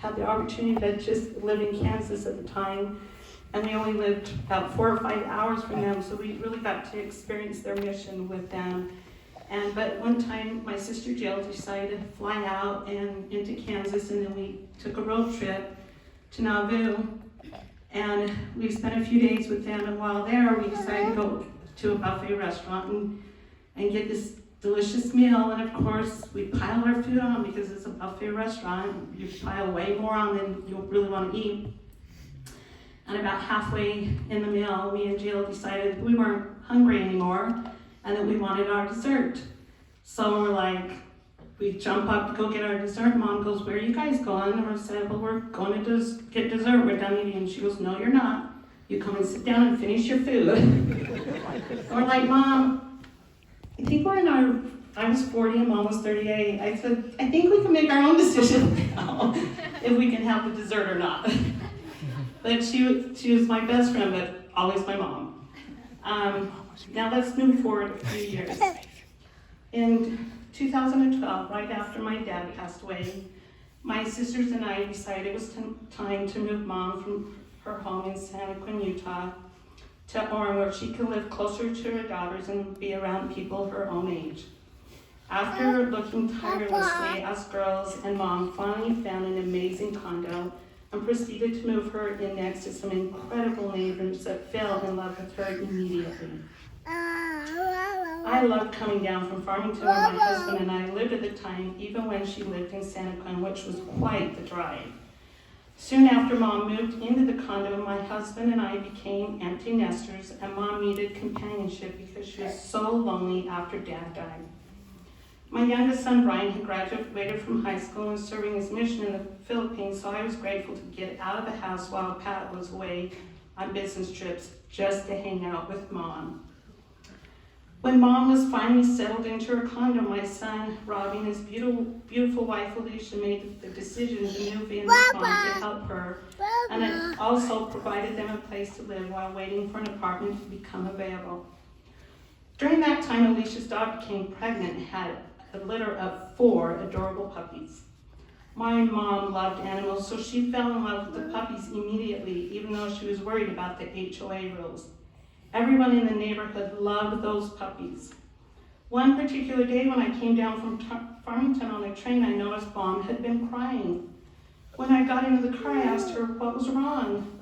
had the opportunity to just live in Kansas at the time, and we only lived about 4 or 5 hours from them, so we really got to experience their mission with them. But one time, my sister Jill decided to fly out and into Kansas, and then we took a road trip to Nauvoo, and we spent a few days with them, and while there, we decided to go to a buffet restaurant and get this delicious meal, and of course, we piled our food on because it's a buffet restaurant. You pile way more on than you really want to eat. And about halfway in the meal, me and Jill decided we weren't hungry anymore and that we wanted our dessert. So we're like, we jump up to go get our dessert. Mom goes, "Where are you guys going?" And we said, "Well, we're going to get dessert. We're done eating." And she goes, "No, you're not. You come and sit down and finish your food." We're like, "Mom, I think I was 40 and Mom was 38. I said, I think we can make our own decision now if we can have the dessert or not." But she was my best friend, but always my mom. Now let's move forward a few years. In 2012, right after my dad passed away, my sisters and I decided it was time to move Mom from her home in Santa Quin, Utah, to Orem, where she could live closer to her daughters and be around people her own age. After looking tirelessly, us girls and Mom finally found an amazing condo and proceeded to move her in next to some incredible neighbors that fell in love with her immediately. I loved coming down from Farmington where my husband and I lived at the time, even when she lived in Santa Quin, which was quite the drive. Soon after Mom moved into the condo, my husband and I became empty nesters, and Mom needed companionship because she was so lonely after Dad died. My youngest son, Brian, had graduated from high school and was serving his mission in the Philippines, so I was grateful to get out of the house while Pat was away on business trips just to hang out with Mom. When Mom was finally settled into her condo, my son, Robbie, and his beautiful wife, Alicia, made the decision to move in with Mom to help her, and it also provided them a place to live while waiting for an apartment to become available. During that time, Alicia's dog became pregnant and had a litter of 4 adorable puppies. My mom loved animals, so she fell in love with the puppies immediately, even though she was worried about the HOA rules. Everyone in the neighborhood loved those puppies. One particular day when I came down from Farmington on a train, I noticed Mom had been crying. When I got into the car, I asked her what was wrong.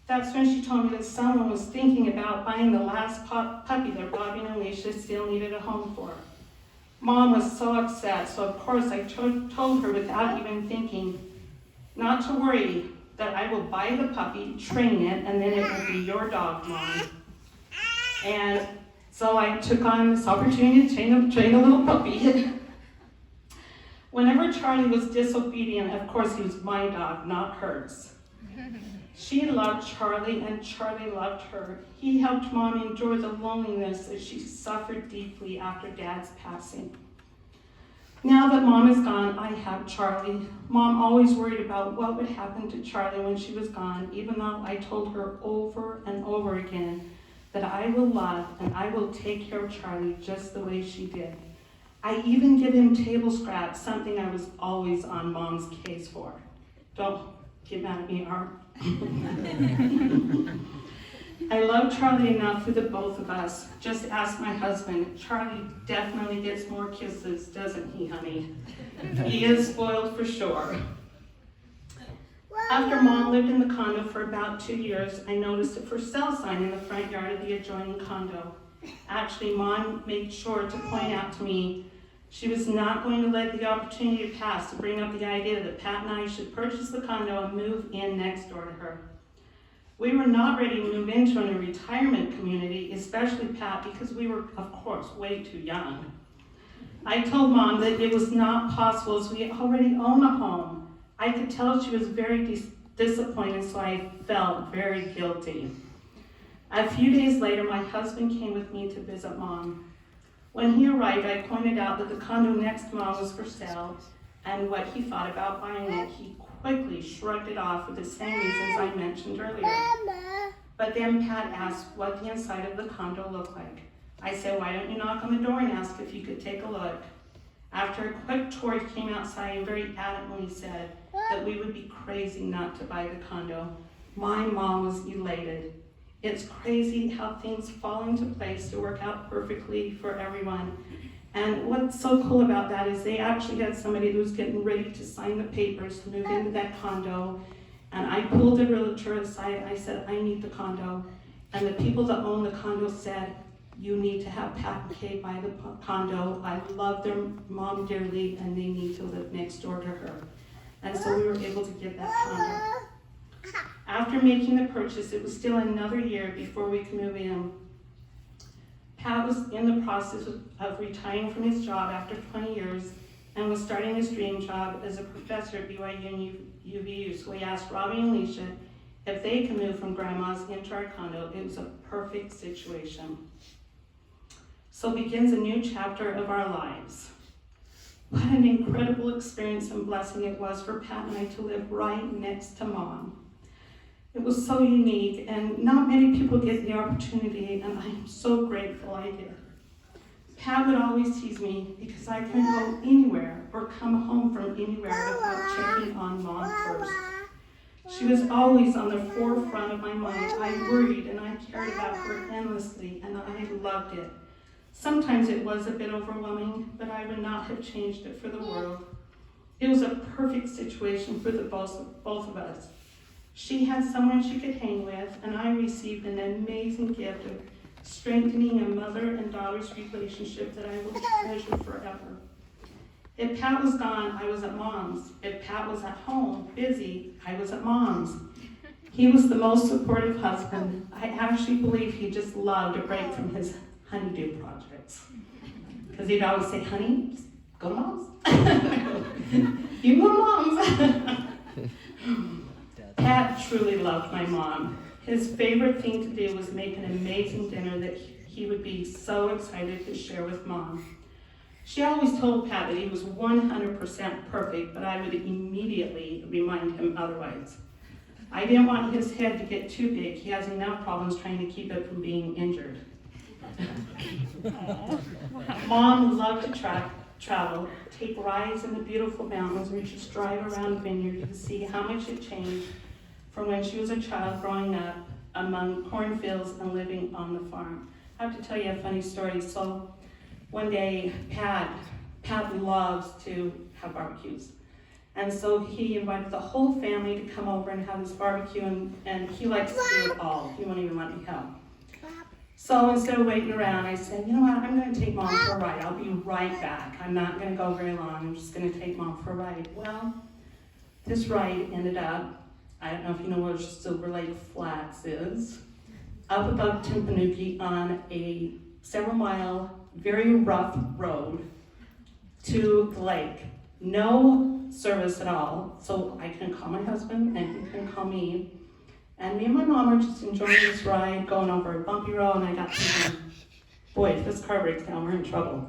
That's when she told me that someone was thinking about buying the last puppy that Robbie and Alicia still needed a home for. Mom was so upset, so of course I told her without even thinking, not to worry, that I will buy the puppy, train it, and then it will be your dog, Mom. And so I took on this opportunity to train a little puppy. Whenever Charlie was disobedient, of course he was my dog, not hers. She loved Charlie, and Charlie loved her. He helped Mom endure the loneliness that she suffered deeply after Dad's passing. Now that Mom is gone, I have Charlie. Mom always worried about what would happen to Charlie when she was gone, even though I told her over and over again that I will love and I will take care of Charlie just the way she did. I even give him table scraps, something I was always on Mom's case for. Don't get mad at me, Art. I love Charlie enough for the both of us. Just ask my husband. Charlie definitely gets more kisses, doesn't he, honey? He is spoiled for sure. After Mom lived in the condo for about 2 years, I noticed a for sale sign in the front yard of the adjoining condo. Actually, Mom made sure to point out to me she was not going to let the opportunity pass to bring up the idea that Pat and I should purchase the condo and move in next door to her. We were not ready to move into a retirement community, especially Pat, because we were, of course, way too young. I told Mom that it was not possible as we already own a home. I could tell she was very disappointed, so I felt very guilty. A few days later, my husband came with me to visit Mom. When he arrived, I pointed out that the condo next to Mom was for sale and what he thought about buying it. He quickly shrugged it off for the same reasons I mentioned earlier. But then Pat asked what the inside of the condo looked like. I said, "Why don't you knock on the door and ask if you could take a look?" After a quick tour, he came outside and very adamantly said that we would be crazy not to buy the condo. My mom was elated. It's crazy how things fall into place to work out perfectly for everyone. And what's so cool about that is they actually had somebody who was getting ready to sign the papers to move into that condo. And I pulled a realtor aside and I said, I need the condo. And the people that own the condo said, you need to have Pat and Kaye buy the condo. I love their mom dearly and they need to live next door to her. And so we were able to get that condo. After making the purchase, it was still another year before we could move in. Pat was in the process of retiring from his job after 20 years and was starting his dream job as a professor at BYU and UVU. So we asked Robbie and Alicia if they could move from grandma's into our condo. It was a perfect situation. So begins a new chapter of our lives. What an incredible experience and blessing it was for Pat and I to live right next to Mom. It was so unique, and not many people get the opportunity, and I'm so grateful I did. Pat would always tease me because I couldn't go anywhere or come home from anywhere without checking on Mom first. She was always on the forefront of my mind. I worried and I cared about her endlessly, and I loved it. Sometimes it was a bit overwhelming, but I would not have changed it for the world. It was a perfect situation for the both of us. She had someone she could hang with, and I received an amazing gift of strengthening a mother and daughter's relationship that I will treasure forever. If Pat was gone, I was at Mom's. If Pat was at home, busy, I was at Mom's. He was the most supportive husband. I actually believe he just loved a break from his honeydew projects. Because he'd always say, honey, just go to Mom's. You can go to Mom's. Pat truly loved my mom. His favorite thing to do was make an amazing dinner that he would be so excited to share with Mom. She always told Pat that he was 100% perfect, but I would immediately remind him otherwise. I didn't want his head to get too big. He has enough problems trying to keep it from being injured. Mom loved to travel, take rides in the beautiful mountains, or just drive around the vineyard to see how much it changed from when she was a child growing up among cornfields and living on the farm. I have to tell you a funny story. So one day, Pat loves to have barbecues. And so he invited the whole family to come over and have this barbecue, and he likes to do it all. He won't even let me help. So instead of waiting around, I said, you know what, I'm going to take Mom for a ride. I'll be right back. I'm not going to go very long. I'm just going to take Mom for a ride. Well, this ride ended up, I don't know if you know where Silver Lake Flats is, up above Timpanuki on a several-mile, very rough road to the lake. No service at all, so I couldn't call my husband and he couldn't call me. And me and my mom were just enjoying this ride, going over a bumpy road, and I got thinking, boy, if this car breaks down, we're in trouble.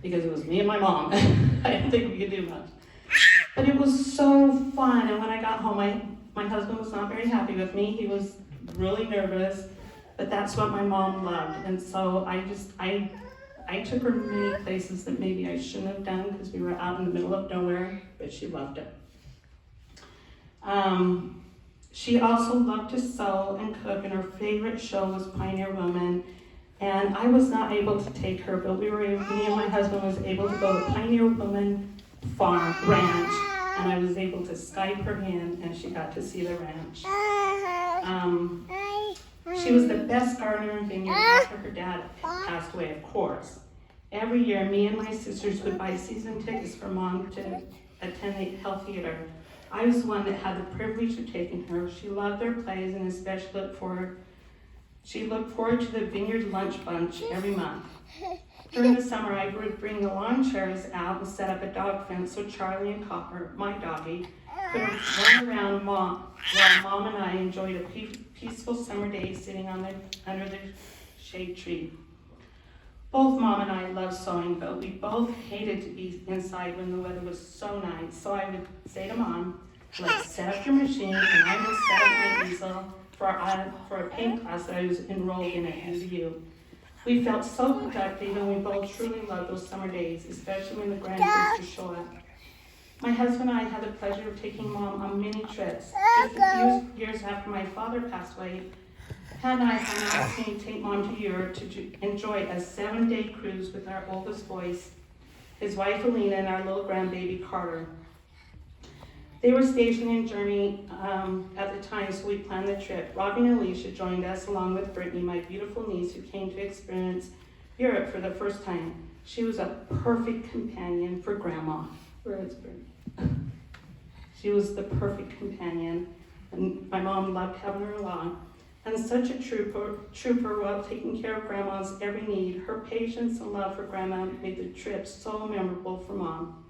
Because it was me and my mom. I didn't think we could do much. But it was so fun, and when I got home, my husband was not very happy with me. He was really nervous, but that's what my mom loved. And so I took her many places that maybe I shouldn't have done because we were out in the middle of nowhere, but she loved it. She also loved to sew and cook, and her favorite show was Pioneer Woman. And I was not able to take her, but me and my husband was able to go to Pioneer Woman ranch, and I was able to Skype her in, and she got to see the ranch. She was the best gardener in Vineyard after her dad passed away, of course. Every year, me and my sisters would buy season tickets for Mom to attend the Health Theater. I was the one that had the privilege of taking her. She loved their plays and especially she looked forward to the Vineyard Lunch Bunch every month. During the summer, I would bring the lawn chairs out and set up a dog fence so Charlie and Copper, my doggie, could run around while Mom and I enjoyed a peaceful summer day sitting under the shade tree. Both Mom and I loved sewing, but we both hated to be inside when the weather was so nice. So I would say to Mom, let's set up your machine, and I will set up my easel for a paint class that I was enrolled in at UVU. We felt so productive, and we both truly loved those summer days, especially when the grandkids would show up. My husband and I had the pleasure of taking Mom on many trips. Just a few years after my father passed away, Pat and I had an opportunity to take Mom to Europe to enjoy a 7-day cruise with our oldest boys, his wife Alina, and our little grandbaby Carter. They were stationed in Germany at the time, so we planned the trip. Robbie and Alicia joined us along with Brittany, my beautiful niece, who came to experience Europe for the first time. She was a perfect companion for Grandma. Where is Brittany? She was the perfect companion, and my mom loved having her along. And such a trooper while taking care of Grandma's every need. Her patience and love for Grandma made the trip so memorable for Mom.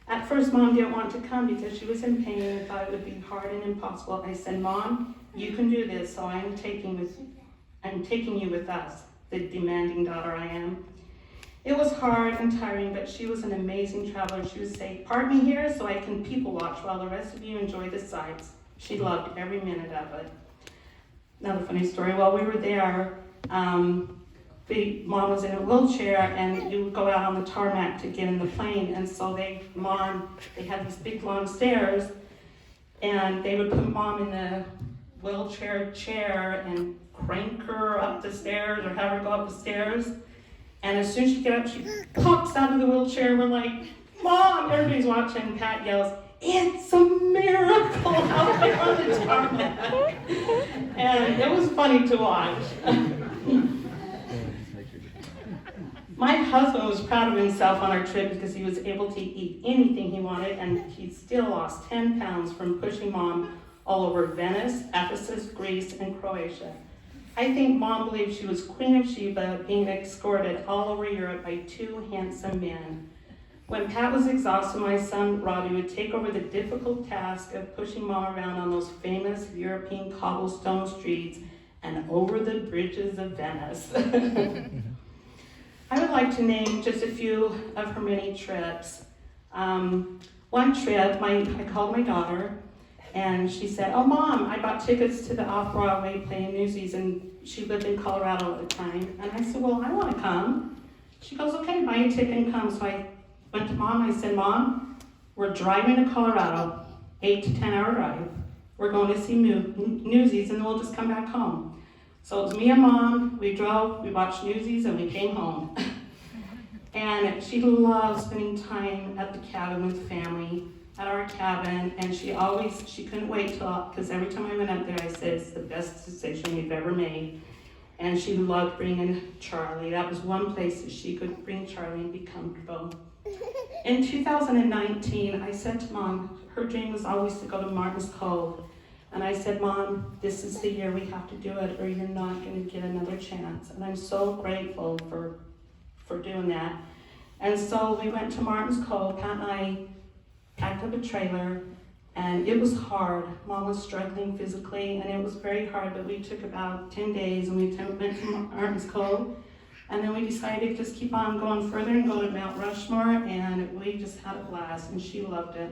At first, Mom didn't want to come because she was in pain and thought it would be hard and impossible. I said, Mom, you can do this, so I'm taking you with us, the demanding daughter I am. It was hard and tiring, but she was an amazing traveler. She would say, park me here so I can people watch while the rest of you enjoy the sights. She loved every minute of it. Another funny story, while we were there, Mom was in a wheelchair, and you would go out on the tarmac to get in the plane, and so they had these big long stairs, and they would put Mom in the wheelchair chair and crank her up the stairs or have her go up the stairs. And as soon as she gets up, she pops out of the wheelchair. We're like, Mom! Everybody's watching. Pat yells, it's a miracle out there on the tarmac. And it was funny to watch. My husband was proud of himself on our trip because he was able to eat anything he wanted, and he still lost 10 pounds from pushing Mom all over Venice, Ephesus, Greece, and Croatia. I think Mom believed she was Queen of Sheba, being escorted all over Europe by 2 handsome men. When Pat was exhausted, my son Robbie would take over the difficult task of pushing Mom around on those famous European cobblestone streets and over the bridges of Venice. I would like to name just a few of her many trips. One trip, I called my daughter, and she said, oh, Mom, I bought tickets to the Off-Broadway play in Newsies, and she lived in Colorado at the time. And I said, well, I want to come. She goes, okay, buy a ticket and come. So I went to Mom, I said, Mom, we're driving to Colorado, 8 to 10-hour drive. We're going to see Newsies, and then we'll just come back home. So it was me and Mom, we drove, we watched Newsies, and we came home. And she loved spending time at the cabin with family, at our cabin, and she couldn't wait because every time I went up there, I said, it's the best decision we've ever made. And she loved bringing Charlie. That was one place that she could bring Charlie and be comfortable. In 2019, I said to Mom, her dream was always to go to Martin's Cove. And I said, Mom, this is the year we have to do it, or you're not going to get another chance. And I'm so grateful for doing that. And so we went to Martin's Cove. Pat and I packed up a trailer, and it was hard. Mom was struggling physically, and it was very hard, but we took about 10 days, and we went to Martin's Cove. And then we decided to just keep on going further and go to Mount Rushmore, and we just had a blast, and she loved it.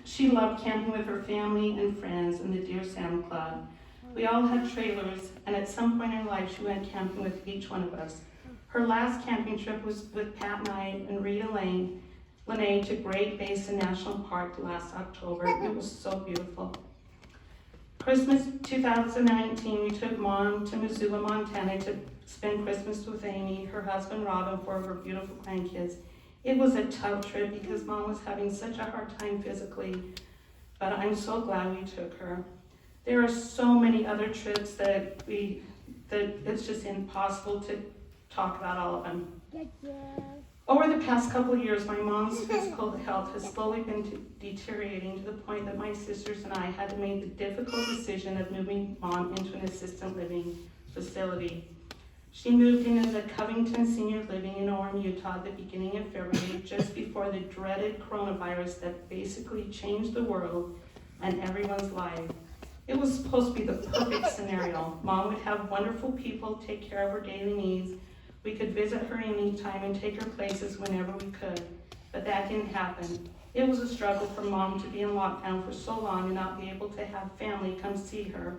She loved camping with her family and friends in the Deer Salmon Club. We all had trailers, and at some point in her life, she went camping with each one of us. Her last camping trip was with Pat and I and Rita Lane to Great Basin National Park last October. It was so beautiful. Christmas 2019, we took Mom to Missoula, Montana to spend Christmas with Amy, her husband Rob, and 4 of her beautiful grandkids. It was a tough trip because Mom was having such a hard time physically, but I'm so glad we took her. There are so many other trips that it's just impossible to talk about all of them. Over the past couple of years, my mom's physical health has slowly been deteriorating to the point that my sisters and I had to make the difficult decision of moving Mom into an assisted living facility. She moved into the Covington Senior Living in Orem, Utah at the beginning of February, just before the dreaded coronavirus that basically changed the world and everyone's life. It was supposed to be the perfect scenario. Mom would have wonderful people take care of her daily needs. We could visit her anytime and take her places whenever we could, but that didn't happen. It was a struggle for Mom to be in lockdown for so long and not be able to have family come see her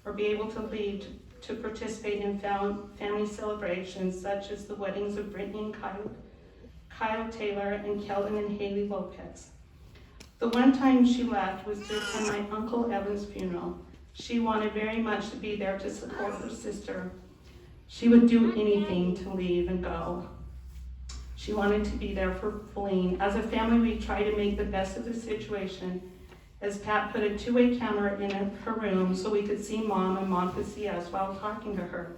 or be able to leave to participate in family celebrations such as the weddings of Brittany and Kyle Taylor and Kelvin and Haley Lopez. The one time she left was to attend my Uncle Evan's funeral. She wanted very much to be there to support her sister. She would do anything to leave and go. She wanted to be there for Feline. As a family, we tried to make the best of the situation, as Pat put a two-way camera in her room so we could see Mom and Mom could see us while talking to her.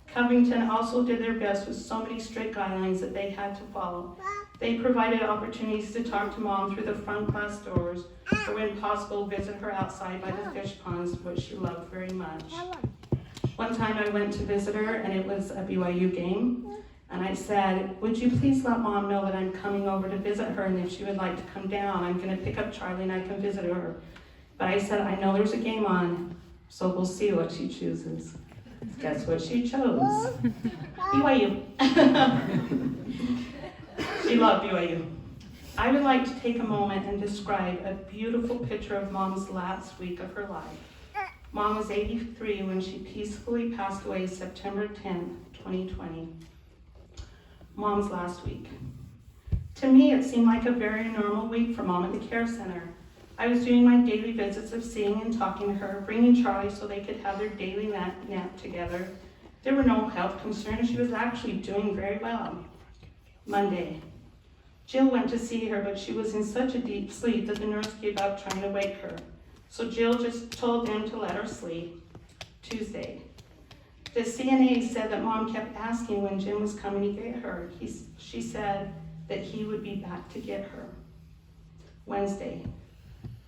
Covington also did their best with so many strict guidelines that they had to follow. They provided opportunities to talk to Mom through the front glass doors, or when possible, visit her outside by the fish ponds, which she loved very much. One time I went to visit her, and it was a BYU game, and I said, would you please let Mom know that I'm coming over to visit her, and if she would like to come down, I'm going to pick up Charlie and I can visit her. But I said, I know there's a game on, so we'll see what she chooses. Guess what she chose? BYU. She loved BYU. I would like to take a moment and describe a beautiful picture of Mom's last week of her life. Mom was 83 when she peacefully passed away September 10th, 2020. Mom's last week. To me, it seemed like a very normal week for Mom at the care center. I was doing my daily visits of seeing and talking to her, bringing Charlie so they could have their daily nap together. There were no health concerns. She was actually doing very well. Monday. Jill went to see her, but she was in such a deep sleep that the nurse gave up trying to wake her. So Jill just told them to let her sleep. Tuesday. The CNA said that Mom kept asking when Jim was coming to get her. She said that he would be back to get her. Wednesday.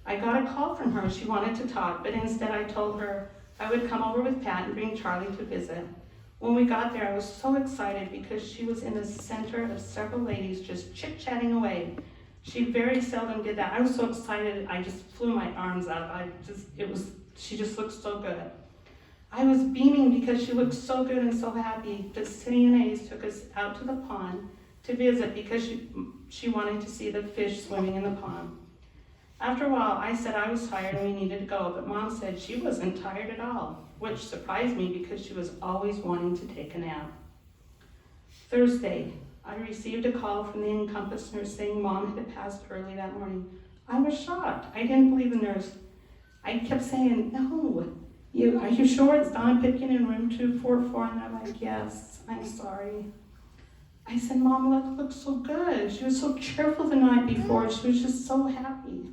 I got a call from her. She wanted to talk, but instead I told her I would come over with Pat and bring Charlie to visit. When we got there, I was so excited because she was in the center of several ladies just chit-chatting away. She very seldom did that. I was so excited, I just flew my arms up. She just looked so good. I was beaming because she looked so good and so happy. The CNAs took us out to the pond to visit because she wanted to see the fish swimming in the pond. After a while, I said I was tired and we needed to go, but Mom said she wasn't tired at all, which surprised me because she was always wanting to take a nap. Thursday, I received a call from the Encompass nurse saying Mom had passed early that morning. I was shocked. I didn't believe the nurse. I kept saying, no, are you sure it's Donna Pipkin in room 244? And they're like, yes, I'm sorry. I said, Mom, looked so good. She was so cheerful the night before. She was just so happy.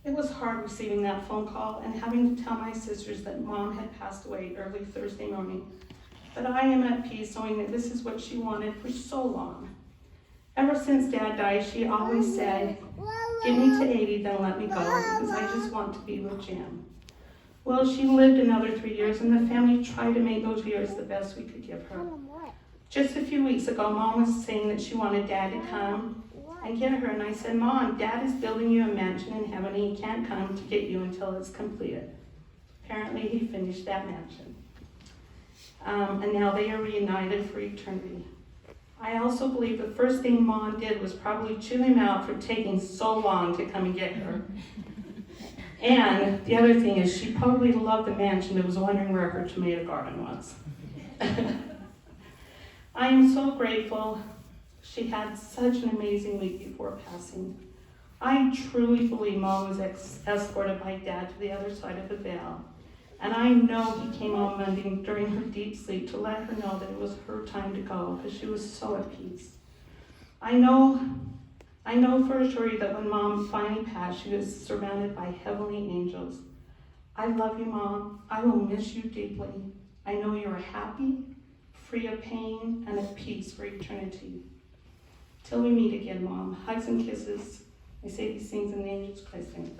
It was hard receiving that phone call and having to tell my sisters that Mom had passed away early Thursday morning. But I am at peace knowing that this is what she wanted for so long. Ever since Dad died, she always said, get me to 80, then let me go, because I just want to be with Jim. Well, she lived another 3 years, and the family tried to make those years the best we could give her. Just a few weeks ago, Mom was saying that she wanted Dad to come and get her, and I said, Mom, Dad is building you a mansion in heaven, and he can't come to get you until it's completed. Apparently, he finished that mansion. And now they are reunited for eternity. I also believe the first thing Mom did was probably chew him out for taking so long to come and get her. And the other thing is she probably loved the mansion and was wondering where her tomato garden was. I am so grateful she had such an amazing week before passing. I truly believe Mom was escorted by Dad to the other side of the veil. And I know he came on Monday during her deep sleep to let her know that it was her time to go because she was so at peace. I know for sure that when Mom finally passed, she was surrounded by heavenly angels. I love you, Mom. I will miss you deeply. I know you are happy, free of pain, and at peace for eternity. Till we meet again, Mom. Hugs and kisses. I say these things in the angels' Christ's name.